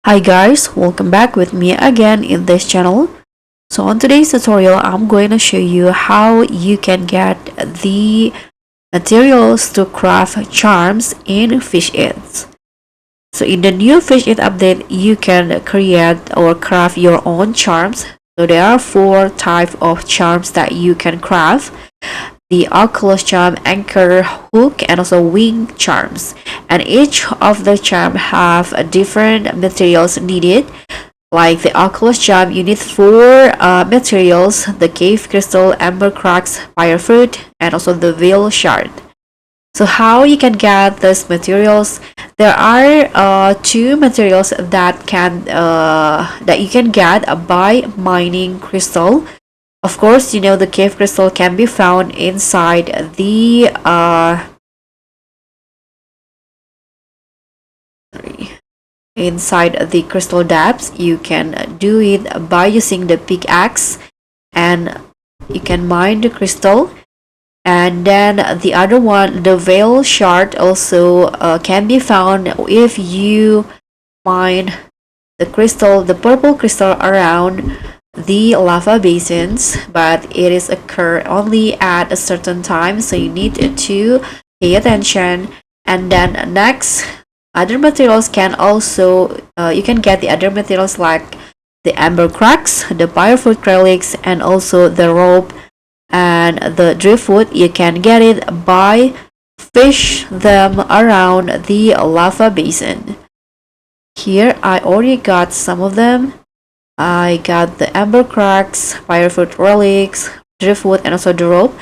Hi guys, welcome back with me again in this channel. So on today's tutorial, I'm going to show you how you can get the materials to craft charms in Fish Eats. So in the new Fish Eat update, you can create or craft your own charms. So there are four types of charms that you can craft: the Oculus charm, anchor, hook, and also wing charms. And each of the charm have different materials needed. Like the Oculus charm, you need four materials: the cave crystal, amber cracks, fire fruit, and also the veil shard. So how you can get these materials? There are two materials that you can get by mining crystal. Of course, you know the cave crystal can be found inside the crystal depths. You can do it by using the pickaxe, and you can mine the crystal. And then the other one, the veil shard, also can be found if you mine the purple crystal around the lava basins, but it is occur only at a certain time, so you need to pay attention. And then next, other materials can also you can get the other materials like the amber cracks, the firefruit relics, and also the rope and the driftwood. You can get it by fish them around the lava basin. Here I already got some of them. I got the amber cracks, firefruit relics, driftwood, and also the rope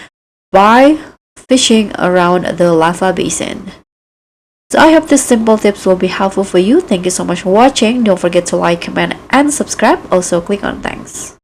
by fishing around the lava basin. So I hope these simple tips will be helpful for you. Thank you so much for watching. Don't forget to like, comment, and subscribe. Also click on thanks.